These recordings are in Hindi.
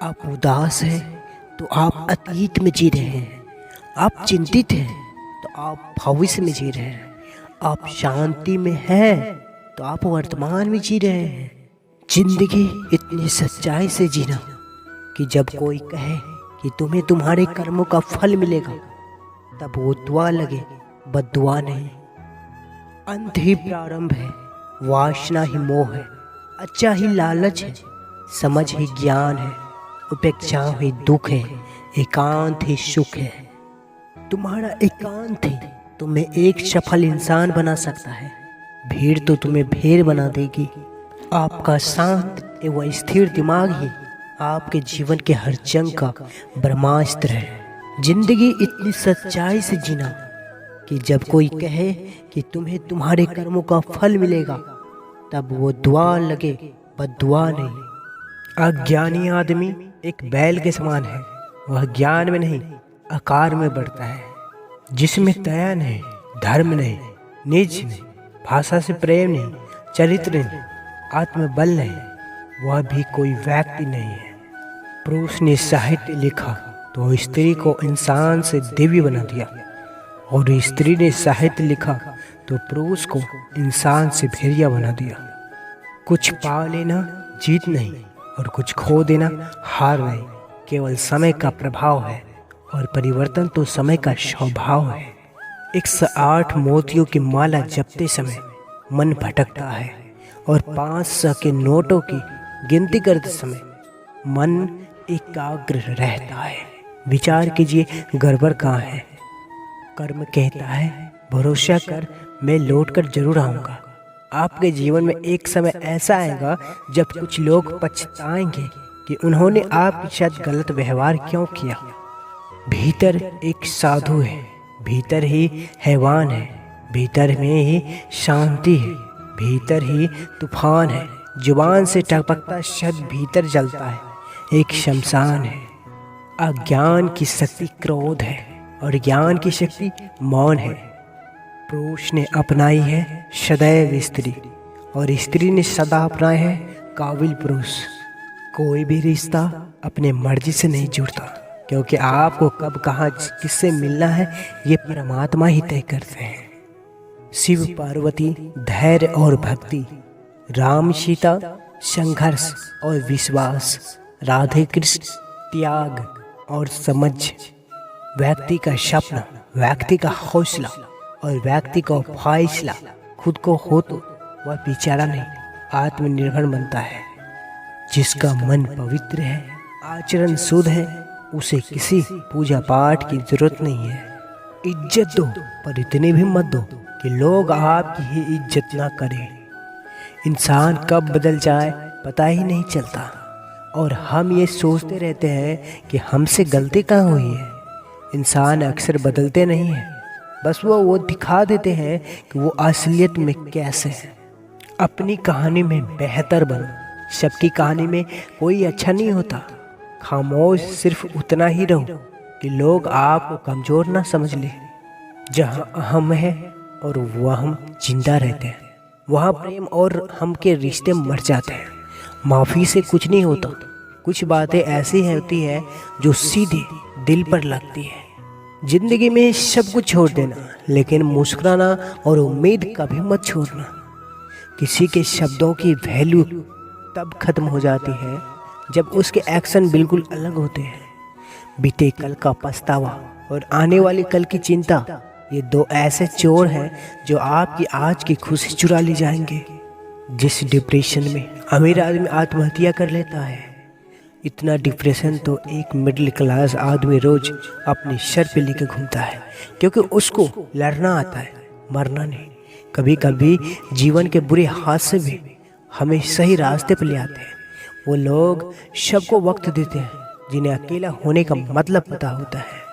आप उदास हैं तो आप अतीत में जी रहे हैं। आप चिंतित हैं तो आप भविष्य में जी रहे हैं। आप शांति में हैं तो आप वर्तमान में जी रहे हैं। जिंदगी इतनी सच्चाई से जीना कि जब कोई कहे कि तुम्हें तुम्हारे कर्मों का फल मिलेगा, तब वो दुआ लगे, बद्दुआ नहीं। अंत ही प्रारंभ है, वासना ही मोह है, अच्छा ही लालच है, समझ ही ज्ञान है, उपेक्षा ही दुख है, एकांत ही सुख है। तुम्हारा एकांत ही तुम्हें एक सफल इंसान बना सकता है। भीड़ तो तुम्हें भेड़ बना देगी। आपका शांत एवं स्थिर दिमाग ही आपके जीवन के हर जंग का ब्रह्मास्त्र है। जिंदगी इतनी सच्चाई से जीना कि जब कोई कहे कि तुम्हें तुम्हारे कर्मों का फल मिलेगा, तब वो दुआ लगे, बद्दुआ नहीं। अज्ञानी आदमी एक बैल के समान है। वह ज्ञान में नहीं, आकार में बढ़ता है। जिसमें दया नहीं, धर्म नहीं, निज नहीं, भाषा से प्रेम नहीं, चरित्र नहीं, आत्मबल नहीं, वह भी कोई व्यक्ति नहीं है। पुरुष ने साहित्य लिखा तो स्त्री को इंसान से देवी बना दिया, और स्त्री ने साहित्य लिखा तो पुरुष को इंसान से भेड़िया बना दिया। कुछ पा लेना जीत नहीं, और कुछ खो देना हार नहीं। केवल समय का प्रभाव है, और परिवर्तन तो समय का स्वभाव है। 108 मोतियों की माला जपते समय मन भटकता है, और 500 के नोटों की गिनती करते समय मन एकाग्र रहता है। विचार कीजिए, गड़बड़ कहाँ है? कर्म कहता है, भरोसा कर, मैं लौट कर जरूर आऊँगा। आपके जीवन में एक समय ऐसा आएगा जब कुछ लोग पछताएंगे कि उन्होंने आपके साथ गलत व्यवहार क्यों किया। भीतर एक साधु है, भीतर ही हैवान है, भीतर में ही शांति है, भीतर ही तूफान है। जुबान से टपकता शब्द भीतर जलता है, एक शमशान है। अज्ञान की शक्ति क्रोध है, और ज्ञान की शक्ति मौन है। पुरुष ने अपनाई है सदैव स्त्री, और स्त्री ने सदा अपनाया है काबिल पुरुष। कोई भी रिश्ता अपने मर्जी से नहीं जुड़ता, क्योंकि आपको कब कहाँ किससे मिलना है ये परमात्मा ही तय करते हैं। शिव पार्वती धैर्य और भक्ति, राम सीता संघर्ष और विश्वास, राधे कृष्ण त्याग और समझ। व्यक्ति का सपना, व्यक्ति का हौसला और व्यक्ति का फैसला खुद को हो तो वह बेचारा नहीं, आत्मनिर्भर बनता है। जिसका मन पवित्र है, आचरण शुद्ध है, उसे किसी पूजा पाठ की जरूरत नहीं है। इज्जत दो, पर इतनी भी मत दो कि लोग आपकी ही इज्जत ना करें। इंसान कब बदल जाए पता ही नहीं चलता, और हम ये सोचते रहते हैं कि हमसे गलती कहाँ हुई है। इंसान अक्सर बदलते नहीं हैं, बस वो दिखा देते हैं कि वो असलियत में कैसे है। अपनी कहानी में बेहतर बनो। सबकी कहानी में कोई अच्छा नहीं होता। खामोश सिर्फ उतना ही रहो कि लोग आपको कमज़ोर ना समझ ले। जहाँ हम है और वह हम जिंदा रहते हैं, वहाँ प्रेम और हम के रिश्ते मर जाते हैं। माफ़ी से कुछ नहीं होता। कुछ बातें ऐसी होती है जो सीधे दिल पर लगती है। जिंदगी में सब कुछ छोड़ देना, लेकिन मुस्कुराना और उम्मीद कभी मत छोड़ना। किसी के शब्दों की वैल्यू तब खत्म हो जाती है जब उसके एक्शन बिल्कुल अलग होते हैं। बीते कल का पछतावा और आने वाली कल की चिंता, ये दो ऐसे चोर हैं जो आपकी आज की खुशी चुरा ले जाएंगे। जिस डिप्रेशन में अमीर आदमी आत्महत्या कर लेता है, इतना डिप्रेशन तो एक मिडिल क्लास आदमी रोज अपने सर पे लेकर घूमता है, क्योंकि उसको लड़ना आता है, मरना नहीं। कभी कभी जीवन के बुरे हादसे भी हमें सही रास्ते पर ले आते हैं। वो लोग सबको वक्त देते हैं जिन्हें अकेला होने का मतलब पता होता है।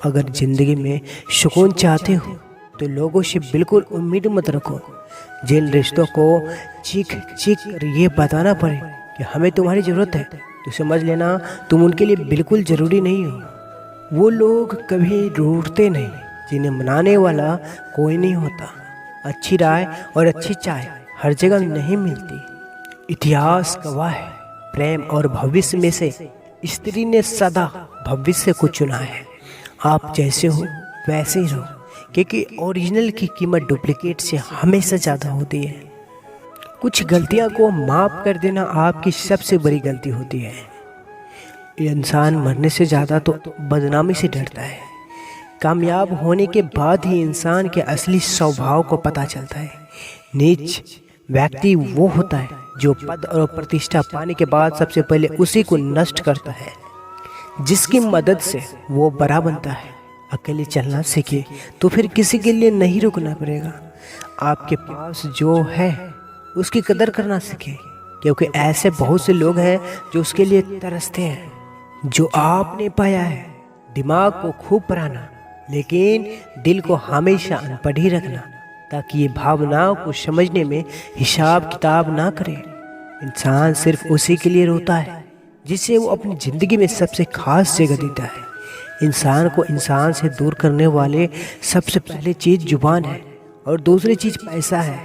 अगर जिंदगी में सुकून चाहते हो तो लोगों से बिल्कुल उम्मीद मत रखो। जिन रिश्तों को चीख चीख कर ये बताना पड़े कि हमें तुम्हारी ज़रूरत है, तो समझ लेना तुम उनके लिए बिल्कुल ज़रूरी नहीं हो। वो लोग कभी रूठते नहीं जिन्हें मनाने वाला कोई नहीं होता। अच्छी राय और अच्छी चाय हर जगह नहीं मिलती। इतिहास गवाह है, प्रेम और भविष्य में से स्त्री ने सदा भविष्य को चुना है। आप जैसे हो वैसे ही रहो, क्योंकि ओरिजिनल की कीमत डुप्लीकेट से हमेशा ज़्यादा होती है। कुछ गलतियां को माफ़ कर देना आपकी सबसे बड़ी गलती होती है। इंसान मरने से ज़्यादा तो बदनामी से डरता है। कामयाब होने के बाद ही इंसान के असली स्वभाव को पता चलता है। नीच व्यक्ति वो होता है जो पद और प्रतिष्ठा पाने के बाद सबसे पहले उसी को नष्ट करता है, जिसकी मदद से वो बड़ा बनता है। अकेले चलना सीखे तो फिर किसी के लिए नहीं रुकना पड़ेगा। आपके पास जो है उसकी कदर करना सीखे, क्योंकि ऐसे बहुत से लोग हैं जो उसके लिए तरसते हैं। जो आपने पाया है दिमाग को खूब पढ़ाना, लेकिन दिल को हमेशा अनपढ़ ही रखना, ताकि ये भावनाओं को समझने में हिसाब किताब ना करे। इंसान सिर्फ उसी के लिए रोता है जिसे वो अपनी ज़िंदगी में सबसे खास जगह देता है। इंसान को इंसान से दूर करने वाले सबसे पहले चीज़ जुबान है और दूसरी चीज़ पैसा है।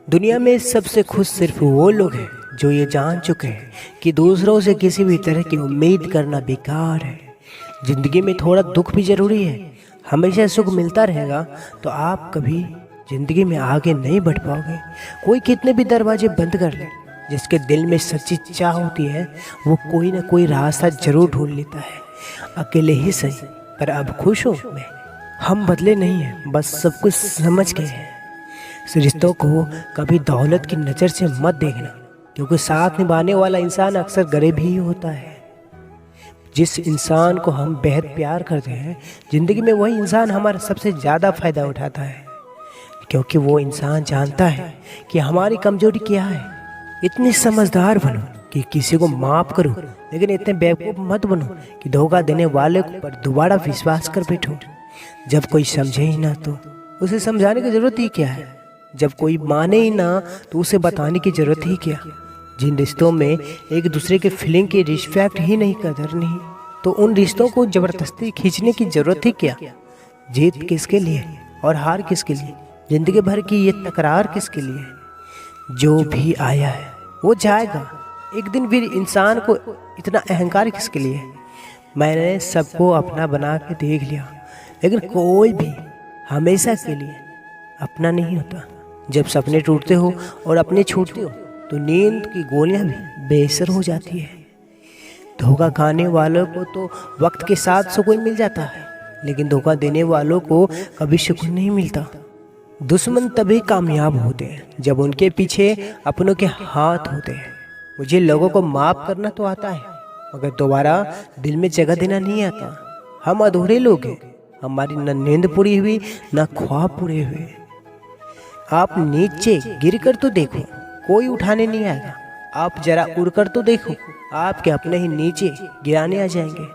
दुनिया में सबसे खुश सिर्फ वो लोग हैं जो ये जान चुके हैं कि दूसरों से किसी भी तरह की उम्मीद करना बेकार है। ज़िंदगी में थोड़ा दुख भी ज़रूरी है। हमेशा सुख मिलता रहेगा तो आप कभी ज़िंदगी में आगे नहीं बढ़ पाओगे। कोई कितने भी दरवाजे बंद कर ले, जिसके दिल में सच्ची चाह होती है वो कोई ना कोई रास्ता जरूर ढूंढ लेता है। अकेले ही सही, पर अब खुश हूँ मैं। हम बदले नहीं हैं, बस सब कुछ समझ गए हैं। इस रिश्तों को कभी दौलत की नज़र से मत देखना, क्योंकि साथ निभाने वाला इंसान अक्सर गरीब ही होता है। जिस इंसान को हम बेहद प्यार करते हैं, ज़िंदगी में वही इंसान हमारा सबसे ज़्यादा फ़ायदा उठाता है, क्योंकि वो इंसान जानता है कि हमारी कमजोरी क्या है। इतनी समझदार बनो कि किसी को माफ़ करो, लेकिन इतने बेवकूफ़ मत बनो कि धोखा देने वाले पर दोबारा विश्वास कर बैठो। जब कोई समझे ही ना तो उसे समझाने की ज़रूरत ही क्या है। जब कोई माने ही ना तो उसे बताने की ज़रूरत ही क्या। जिन रिश्तों में एक दूसरे के फीलिंग की रिस्पेक्ट ही नहीं, कदर नहीं, तो उन रिश्तों को ज़बरदस्ती खींचने की ज़रूरत ही क्या। जीत किसके लिए और हार किसके लिए, ज़िंदगी भर की ये तकरार किसके लिए। जो भी आया है वो जाएगा एक दिन। फिर इंसान को इतना अहंकार किसके लिए। मैंने सबको अपना बना के देख लिया, लेकिन कोई भी हमेशा के लिए अपना नहीं होता। जब सपने टूटते हो और अपने छूटते हो तो नींद की गोलियां भी बेअसर हो जाती है। धोखा खाने वालों को तो वक्त के साथ सुकून मिल जाता है, लेकिन धोखा देने वालों को कभी सुकून नहीं मिलता। दुश्मन तभी कामयाब होते हैं जब उनके पीछे अपनों के हाथ होते हैं। मुझे लोगों को माफ़ करना तो आता है, मगर दोबारा दिल में जगह देना नहीं आता। हम अधूरे लोग हैं, हमारी न नींद पूरी हुई न ख्वाब पूरे हुए। आप नीचे गिर कर तो देखो, कोई उठाने नहीं आएगा। आप जरा उड़ कर तो देखो, आपके अपने ही नीचे गिराने आ जाएंगे।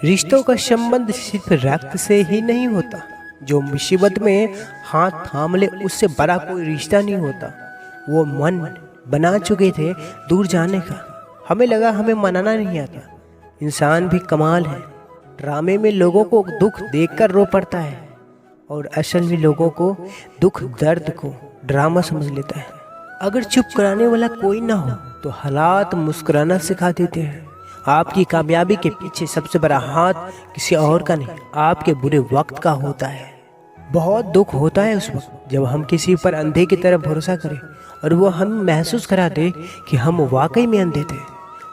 रिश्तों का संबंध सिर्फ रक्त से ही नहीं होता। जो मुसीबत में हाथ थाम ले उससे बड़ा कोई रिश्ता नहीं होता। वो मन बना चुके थे दूर जाने का, हमें लगा हमें मनाना नहीं आता। इंसान भी कमाल है, ड्रामे में लोगों को दुख देखकर रो पड़ता है, और असल में लोगों को दुख दर्द को ड्रामा समझ लेता है। अगर चुप कराने वाला कोई ना हो तो हालात मुस्कुराना सिखा देते हैं। आपकी कामयाबी के पीछे सबसे बड़ा हाथ किसी और का नहीं, आपके बुरे वक्त का होता है। बहुत दुख होता है उस वक्त जब हम किसी पर अंधे की तरह भरोसा करें और वो हम महसूस करा दे कि हम वाकई में अंधे थे।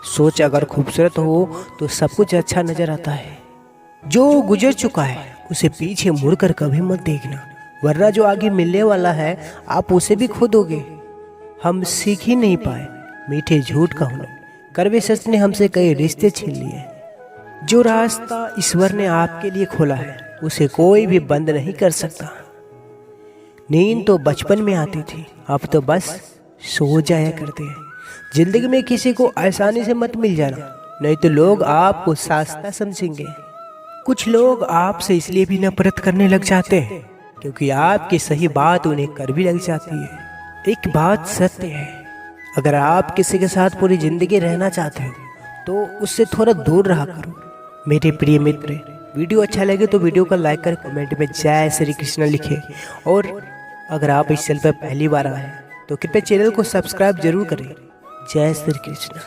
सोच अगर खूबसूरत हो तो सब कुछ अच्छा नजर आता है। जो गुजर चुका है उसे पीछे मुड़कर कभी मत देखना, वरना जो आगे मिलने वाला है आप उसे भी खो दोगे। हम सीख ही नहीं पाए मीठे झूठ का हुनर, कड़वे सच ने हमसे कई रिश्ते छीन लिए। जो रास्ता ईश्वर ने आपके लिए खोला है उसे कोई भी बंद नहीं कर सकता। नींद तो बचपन में आती थी, अब तो बस सो जाया करते हैं। जिंदगी में किसी को आसानी से मत मिल जाना, नहीं तो लोग आपको सस्ता समझेंगे। कुछ लोग आपसे इसलिए भी नफरत करने लग जाते हैं क्योंकि आपकी सही बात उन्हें कर भी लग जाती है। एक बात सत्य है, अगर आप किसी के साथ पूरी जिंदगी रहना चाहते हो तो उससे थोड़ा दूर रहा करो। मेरे प्रिय मित्र, वीडियो अच्छा लगे तो वीडियो को लाइक कर कमेंट में जय श्री कृष्ण लिखें, और अगर आप इस चैनल पर पहली बार आए तो कृपया चैनल को सब्सक्राइब जरूर करें। जय श्री कृष्ण।